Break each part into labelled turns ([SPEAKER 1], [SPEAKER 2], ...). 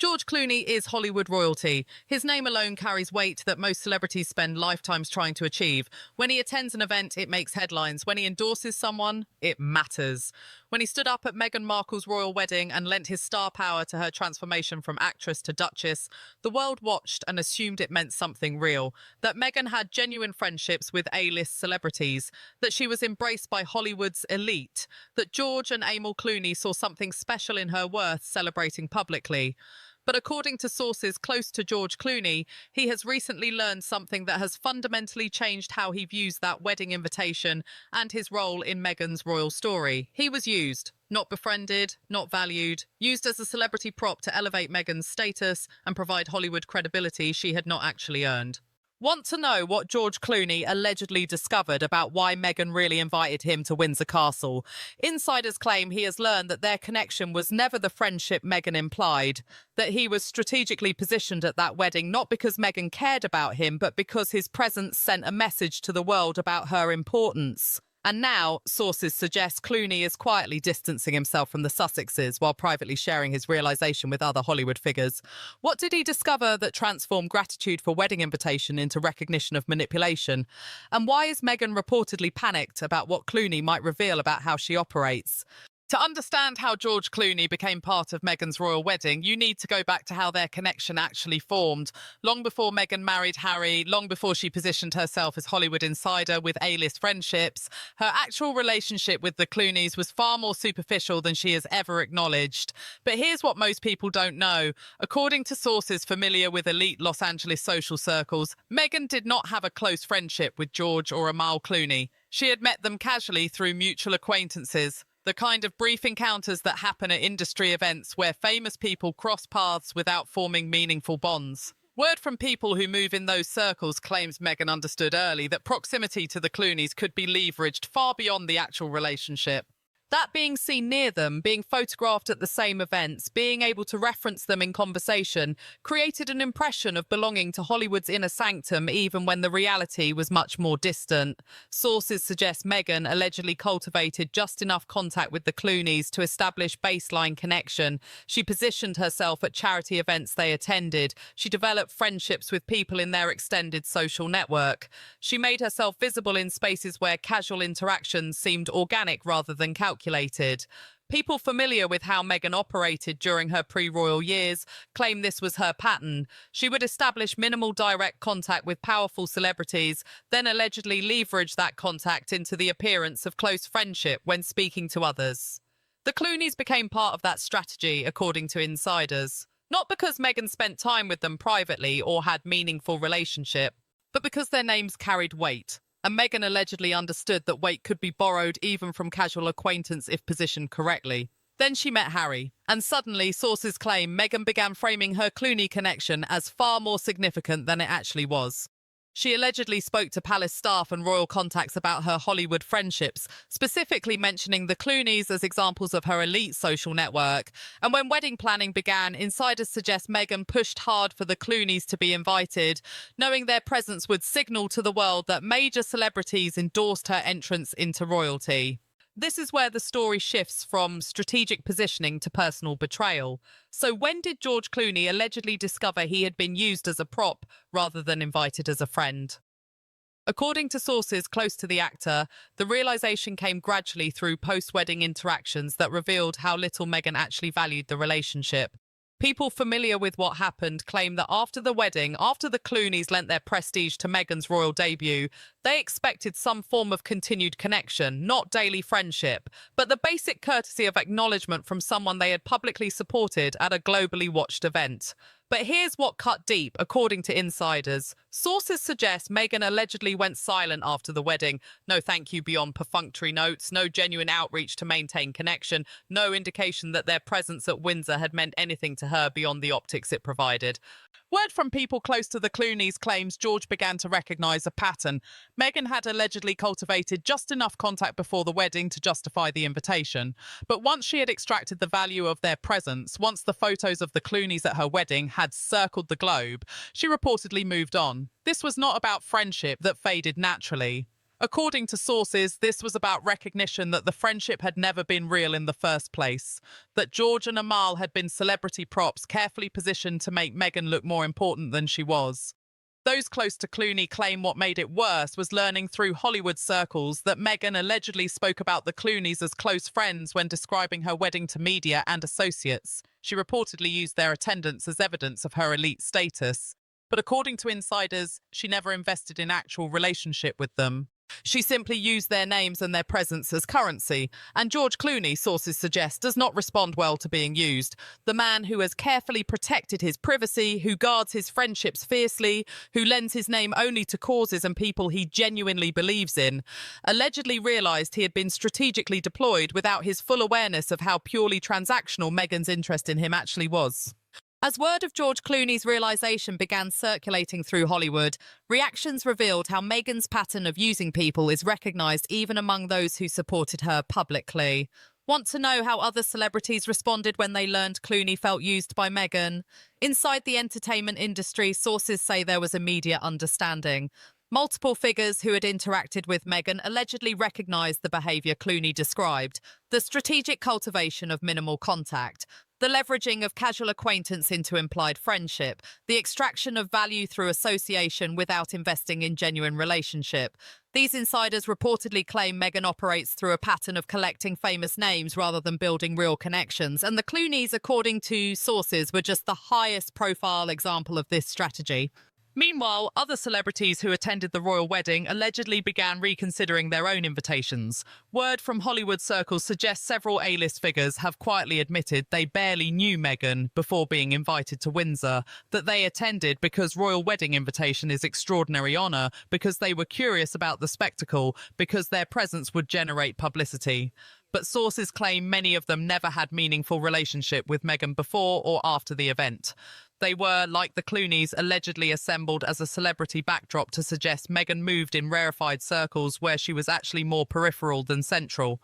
[SPEAKER 1] George Clooney is Hollywood royalty. His name alone carries weight that most celebrities spend lifetimes trying to achieve. When he attends an event, it makes headlines. When he endorses someone, it matters. When he stood up at Meghan Markle's royal wedding and lent his star power to her transformation from actress to duchess, the world watched and assumed it meant something real. That Meghan had genuine friendships with A-list celebrities, that she was embraced by Hollywood's elite, that George and Emil Clooney saw something special in her worth celebrating publicly. But according to sources close to George Clooney, he has recently learned something that has fundamentally changed how he views that wedding invitation and his role in Meghan's royal story. He was used, not befriended, not valued, used as a celebrity prop to elevate Meghan's status and provide Hollywood credibility she had not actually earned. Want to know what George Clooney allegedly discovered about why Meghan really invited him to Windsor Castle? Insiders claim he has learned that their connection was never the friendship Meghan implied, that he was strategically positioned at that wedding not because Meghan cared about him, but because his presence sent a message to the world about her importance. And now, sources suggest Clooney is quietly distancing himself from the Sussexes while privately sharing his realization with other Hollywood figures. What did he discover that transformed gratitude for wedding invitation into recognition of manipulation? And why is Meghan reportedly panicked about what Clooney might reveal about how she operates? To understand how George Clooney became part of Meghan's royal wedding, you need to go back to how their connection actually formed. Long before Meghan married Harry, long before she positioned herself as Hollywood insider with A-list friendships, her actual relationship with the Clooneys was far more superficial than she has ever acknowledged. But here's what most people don't know. According to sources familiar with elite Los Angeles social circles, Meghan did not have a close friendship with George or Emil Clooney. She had met them casually through mutual acquaintances. The kind of brief encounters that happen at industry events where famous people cross paths without forming meaningful bonds. Word from people who move in those circles claims Meghan understood early that proximity to the Clooneys could be leveraged far beyond the actual relationship. That being seen near them, being photographed at the same events, being able to reference them in conversation, created an impression of belonging to Hollywood's inner sanctum even when the reality was much more distant. Sources suggest Meghan allegedly cultivated just enough contact with the Clooneys to establish baseline connection. She positioned herself at charity events they attended. She developed friendships with people in their extended social network. She made herself visible in spaces where casual interactions seemed organic rather than calculated. People familiar with how Meghan operated during her pre-royal years claim this was her pattern. She would establish minimal direct contact with powerful celebrities, then allegedly leverage that contact into the appearance of close friendship when speaking to others. The Clooneys became part of that strategy, according to insiders. Not because Meghan spent time with them privately or had meaningful relationship, but because their names carried weight. And Meghan allegedly understood that weight could be borrowed even from casual acquaintance if positioned correctly. Then she met Harry, and suddenly sources claim Meghan began framing her Clooney connection as far more significant than it actually was. She allegedly spoke to palace staff and royal contacts about her Hollywood friendships, specifically mentioning the Clooneys as examples of her elite social network. And when wedding planning began, insiders suggest Meghan pushed hard for the Clooneys to be invited, knowing their presence would signal to the world that major celebrities endorsed her entrance into royalty. This is where the story shifts from strategic positioning to personal betrayal. So when did George Clooney allegedly discover he had been used as a prop rather than invited as a friend? According to sources close to the actor, the realization came gradually through post-wedding interactions that revealed how little Meghan actually valued the relationship. People familiar with what happened claim that after the wedding, after the Clooneys lent their prestige to Meghan's royal debut, they expected some form of continued connection, not daily friendship, but the basic courtesy of acknowledgement from someone they had publicly supported at a globally watched event. But here's what cut deep, according to insiders. Sources suggest Meghan allegedly went silent after the wedding. No thank you beyond perfunctory notes, no genuine outreach to maintain connection, no indication that their presence at Windsor had meant anything to her beyond the optics it provided. Word from people close to the Clooneys claims George began to recognise a pattern. Meghan had allegedly cultivated just enough contact before the wedding to justify the invitation. But once she had extracted the value of their presence, once the photos of the Clooneys at her wedding had circled the globe, she reportedly moved on. This was not about friendship that faded naturally. According to sources, this was about recognition that the friendship had never been real in the first place, that George and Amal had been celebrity props carefully positioned to make Meghan look more important than she was. Those close to Clooney claim what made it worse was learning through Hollywood circles that Meghan allegedly spoke about the Clooneys as close friends when describing her wedding to media and associates. She reportedly used their attendance as evidence of her elite status. But according to insiders, she never invested in actual relationship with them. She simply used their names and their presence as currency, and George Clooney, sources suggest, does not respond well to being used. The man who has carefully protected his privacy, who guards his friendships fiercely, who lends his name only to causes and people he genuinely believes in, allegedly realised he had been strategically deployed without his full awareness of how purely transactional Meghan's interest in him actually was. As word of George Clooney's realisation began circulating through Hollywood, reactions revealed how Meghan's pattern of using people is recognised even among those who supported her publicly. Want to know how other celebrities responded when they learned Clooney felt used by Meghan? Inside the entertainment industry, sources say there was immediate understanding. Multiple figures who had interacted with Meghan allegedly recognised the behaviour Clooney described: the strategic cultivation of minimal contact, the leveraging of casual acquaintance into implied friendship, the extraction of value through association without investing in genuine relationship. These insiders reportedly claim Meghan operates through a pattern of collecting famous names rather than building real connections, and the Clooneys, according to sources, were just the highest profile example of this strategy. Meanwhile, other celebrities who attended the royal wedding allegedly began reconsidering their own invitations. Word from Hollywood circles suggests several A-list figures have quietly admitted they barely knew Meghan before being invited to Windsor, that they attended because royal wedding invitation is extraordinary honour, because they were curious about the spectacle, because their presence would generate publicity. But sources claim many of them never had meaningful relationship with Meghan before or after the event. They were, like the Clooneys, allegedly assembled as a celebrity backdrop to suggest Meghan moved in rarefied circles where she was actually more peripheral than central.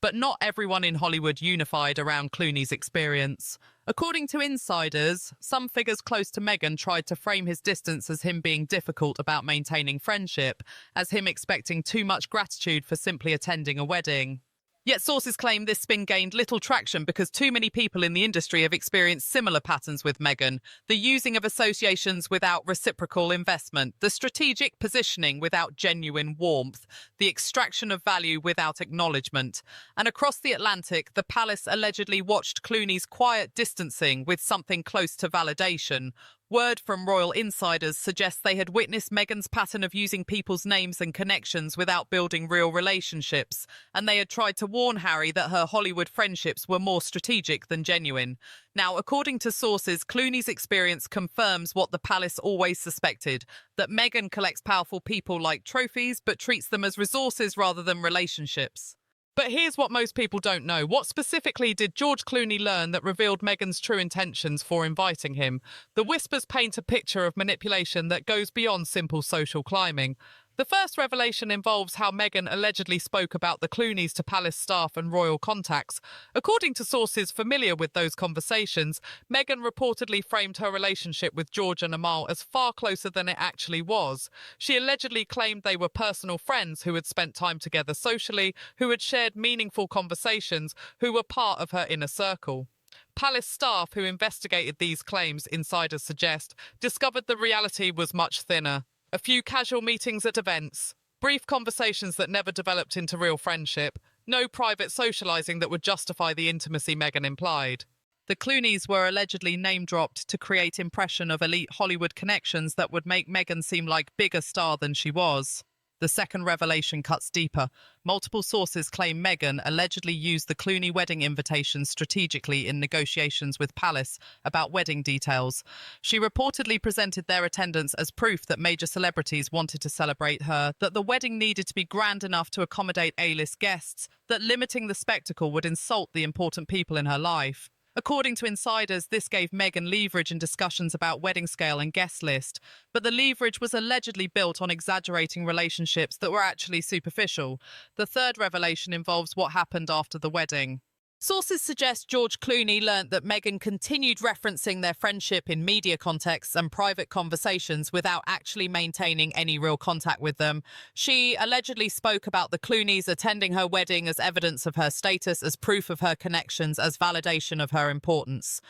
[SPEAKER 1] But not everyone in Hollywood unified around Clooney's experience. According to insiders, some figures close to Meghan tried to frame his distance as him being difficult about maintaining friendship, as him expecting too much gratitude for simply attending a wedding. Yet sources claim this spin gained little traction because too many people in the industry have experienced similar patterns with Meghan: the using of associations without reciprocal investment, the strategic positioning without genuine warmth, the extraction of value without acknowledgement. And across the Atlantic, the palace allegedly watched Clooney's quiet distancing with something close to validation. Word from royal insiders suggests they had witnessed Meghan's pattern of using people's names and connections without building real relationships, and they had tried to warn Harry that her Hollywood friendships were more strategic than genuine. Now, according to sources, Clooney's experience confirms what the palace always suspected: that Meghan collects powerful people like trophies but treats them as resources rather than relationships. But here's what most people don't know. What specifically did George Clooney learn that revealed Meghan's true intentions for inviting him? The whispers paint a picture of manipulation that goes beyond simple social climbing. The first revelation involves how Meghan allegedly spoke about the Clooneys to palace staff and royal contacts. According to sources familiar with those conversations, Meghan reportedly framed her relationship with George and Amal as far closer than it actually was. She allegedly claimed they were personal friends who had spent time together socially, who had shared meaningful conversations, who were part of her inner circle. Palace staff who investigated these claims, insiders suggest, discovered the reality was much thinner. A few casual meetings at events, brief conversations that never developed into real friendship, no private socialising that would justify the intimacy Meghan implied. The Clooneys were allegedly name-dropped to create impression of elite Hollywood connections that would make Meghan seem like bigger star than she was. The second revelation cuts deeper. Multiple sources claim Meghan allegedly used the Clooney wedding invitations strategically in negotiations with Palace about wedding details. She reportedly presented their attendance as proof that major celebrities wanted to celebrate her, that the wedding needed to be grand enough to accommodate A-list guests, that limiting the spectacle would insult the important people in her life. According to insiders, this gave Meghan leverage in discussions about wedding scale and guest list, but the leverage was allegedly built on exaggerating relationships that were actually superficial. The third revelation involves what happened after the wedding. Sources suggest George Clooney learnt that Meghan continued referencing their friendship in media contexts and private conversations without actually maintaining any real contact with them. She allegedly spoke about the Clooneys attending her wedding as evidence of her status, as proof of her connections, as validation of her importance.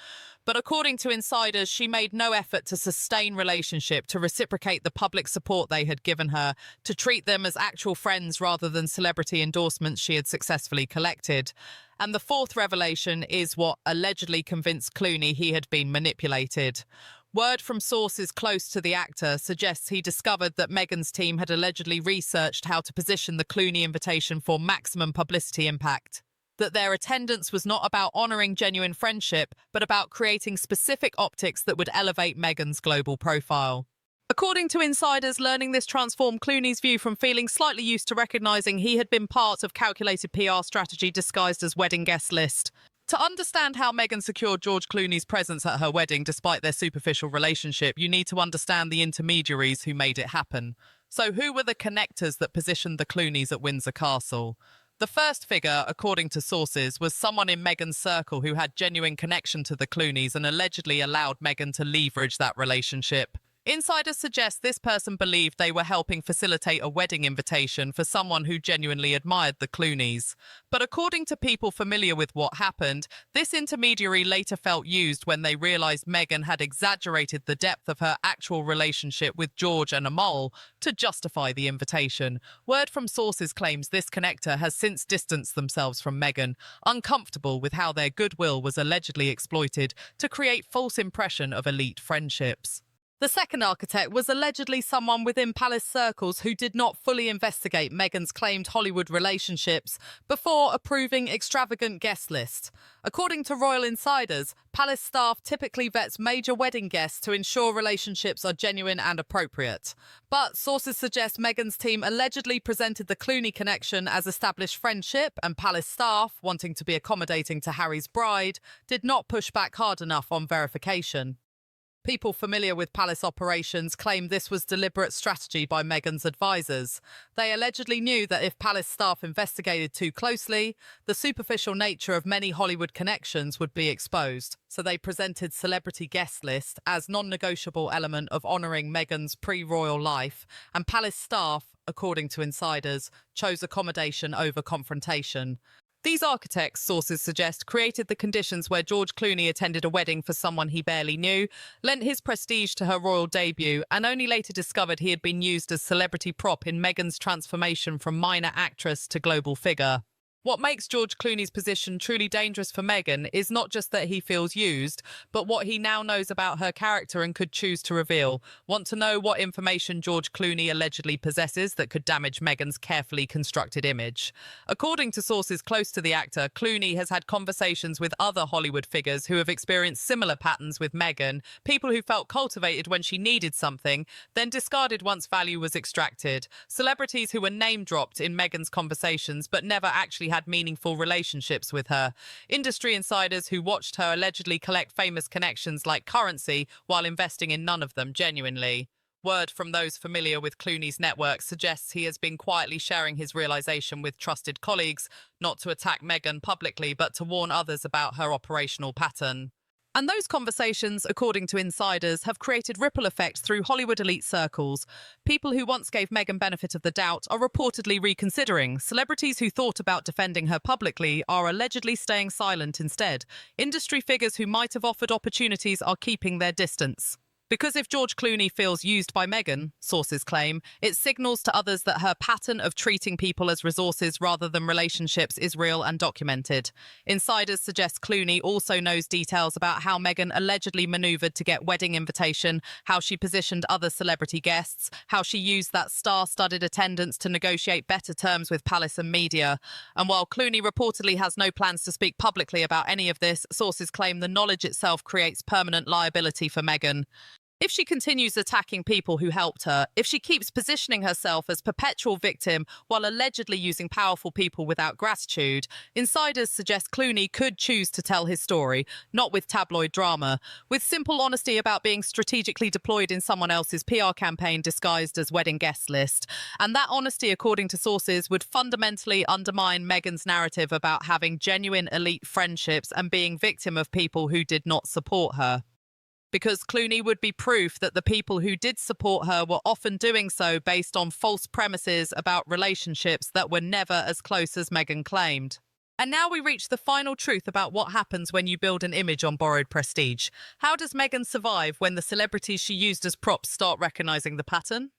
[SPEAKER 1] But according to insiders, she made no effort to sustain relationship, to reciprocate the public support they had given her, to treat them as actual friends rather than celebrity endorsements she had successfully collected. And the fourth revelation is what allegedly convinced Clooney he had been manipulated. Word from sources close to the actor suggests he discovered that Meghan's team had allegedly researched how to position the Clooney invitation for maximum publicity impact. That their attendance was not about honouring genuine friendship, but about creating specific optics that would elevate Meghan's global profile. According to insiders, learning this transformed Clooney's view from feeling slightly used to recognising he had been part of calculated PR strategy disguised as wedding guest list. To understand how Meghan secured George Clooney's presence at her wedding despite their superficial relationship, you need to understand the intermediaries who made it happen. So who were the connectors that positioned the Clooneys at Windsor Castle? The first figure, according to sources, was someone in Meghan's circle who had genuine connection to the Clooneys and allegedly allowed Meghan to leverage that relationship. Insiders suggest this person believed they were helping facilitate a wedding invitation for someone who genuinely admired the Clooneys. But according to people familiar with what happened, this intermediary later felt used when they realised Meghan had exaggerated the depth of her actual relationship with George and Amal to justify the invitation. Word from sources claims this connector has since distanced themselves from Meghan, uncomfortable with how their goodwill was allegedly exploited to create false impression of elite friendships. The second architect was allegedly someone within palace circles who did not fully investigate Meghan's claimed Hollywood relationships before approving extravagant guest lists. According to royal insiders, palace staff typically vets major wedding guests to ensure relationships are genuine and appropriate. But sources suggest Meghan's team allegedly presented the Clooney connection as established friendship, and palace staff, wanting to be accommodating to Harry's bride, did not push back hard enough on verification. People familiar with palace operations claim this was deliberate strategy by Meghan's advisors. They allegedly knew that if palace staff investigated too closely, the superficial nature of many Hollywood connections would be exposed. So they presented celebrity guest list as non-negotiable element of honouring Meghan's pre-royal life, and palace staff, according to insiders, chose accommodation over confrontation. These architects, sources suggest, created the conditions where George Clooney attended a wedding for someone he barely knew, lent his prestige to her royal debut, and only later discovered he had been used as celebrity prop in Meghan's transformation from minor actress to global figure. What makes George Clooney's position truly dangerous for Meghan is not just that he feels used, but what he now knows about her character and could choose to reveal. Want to know what information George Clooney allegedly possesses that could damage Meghan's carefully constructed image? According to sources close to the actor, Clooney has had conversations with other Hollywood figures who have experienced similar patterns with Meghan, people who felt cultivated when she needed something, then discarded once value was extracted, celebrities who were name-dropped in Meghan's conversations but never actually had meaningful relationships with her, industry insiders who watched her allegedly collect famous connections like currency while investing in none of them genuinely. Word from those familiar with Clooney's network suggests he has been quietly sharing his realization with trusted colleagues, not to attack Meghan publicly but to warn others about her operational pattern. And those conversations, according to insiders, have created ripple effects through Hollywood elite circles. People who once gave Meghan benefit of the doubt are reportedly reconsidering. Celebrities who thought about defending her publicly are allegedly staying silent instead. Industry figures who might have offered opportunities are keeping their distance. Because if George Clooney feels used by Meghan, sources claim, it signals to others that her pattern of treating people as resources rather than relationships is real and documented. Insiders suggest Clooney also knows details about how Meghan allegedly maneuvered to get wedding invitation, how she positioned other celebrity guests, how she used that star-studded attendance to negotiate better terms with palace and media. And while Clooney reportedly has no plans to speak publicly about any of this, sources claim the knowledge itself creates permanent liability for Meghan. If she continues attacking people who helped her, if she keeps positioning herself as perpetual victim while allegedly using powerful people without gratitude, insiders suggest Clooney could choose to tell his story, not with tabloid drama, with simple honesty about being strategically deployed in someone else's PR campaign disguised as wedding guest list. And that honesty, according to sources, would fundamentally undermine Meghan's narrative about having genuine elite friendships and being victim of people who did not support her. Because Clooney would be proof that the people who did support her were often doing so based on false premises about relationships that were never as close as Meghan claimed. And now we reach the final truth about what happens when you build an image on borrowed prestige. How does Meghan survive when the celebrities she used as props start recognizing the pattern?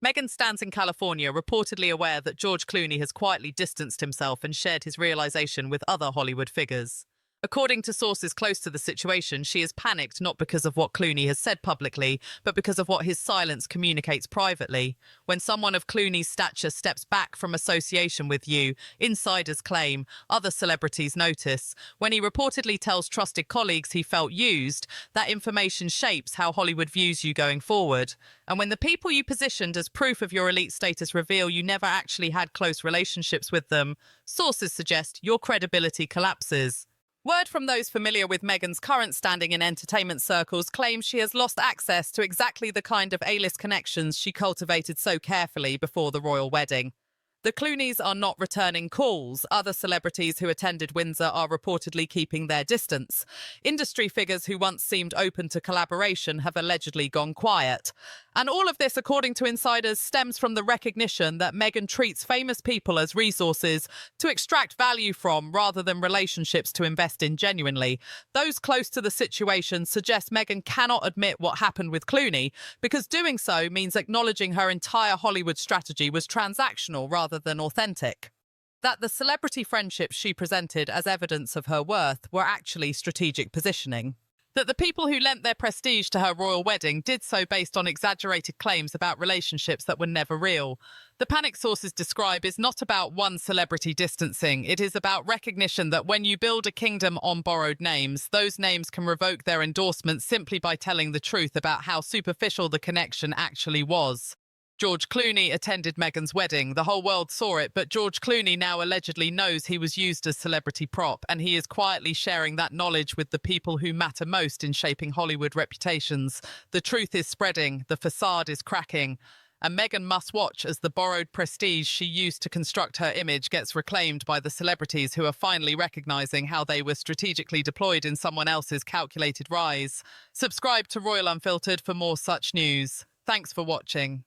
[SPEAKER 1] Meghan stands in California, reportedly aware that George Clooney has quietly distanced himself and shared his realization with other Hollywood figures. According to sources close to the situation, she is panicked not because of what Clooney has said publicly, but because of what his silence communicates privately. When someone of Clooney's stature steps back from association with you, insiders claim, other celebrities notice. When he reportedly tells trusted colleagues he felt used, that information shapes how Hollywood views you going forward. And when the people you positioned as proof of your elite status reveal you never actually had close relationships with them, sources suggest your credibility collapses. Word from those familiar with Meghan's current standing in entertainment circles claims she has lost access to exactly the kind of A-list connections she cultivated so carefully before the royal wedding. The Clooneys are not returning calls. Other celebrities who attended Windsor are reportedly keeping their distance. Industry figures who once seemed open to collaboration have allegedly gone quiet. And all of this, according to insiders, stems from the recognition that Meghan treats famous people as resources to extract value from rather than relationships to invest in genuinely. Those close to the situation suggest Meghan cannot admit what happened with Clooney, because doing so means acknowledging her entire Hollywood strategy was transactional rather than authentic. That the celebrity friendships she presented as evidence of her worth were actually strategic positioning. That the people who lent their prestige to her royal wedding did so based on exaggerated claims about relationships that were never real. The panic sources describe is not about one celebrity distancing. It is about recognition that when you build a kingdom on borrowed names, those names can revoke their endorsement simply by telling the truth about how superficial the connection actually was. George Clooney attended Meghan's wedding. The whole world saw it, but George Clooney now allegedly knows he was used as celebrity prop, and he is quietly sharing that knowledge with the people who matter most in shaping Hollywood reputations. The truth is spreading, the facade is cracking, and Meghan must watch as the borrowed prestige she used to construct her image gets reclaimed by the celebrities who are finally recognizing how they were strategically deployed in someone else's calculated rise. Subscribe to Royal Unfiltered for more such news. Thanks for watching.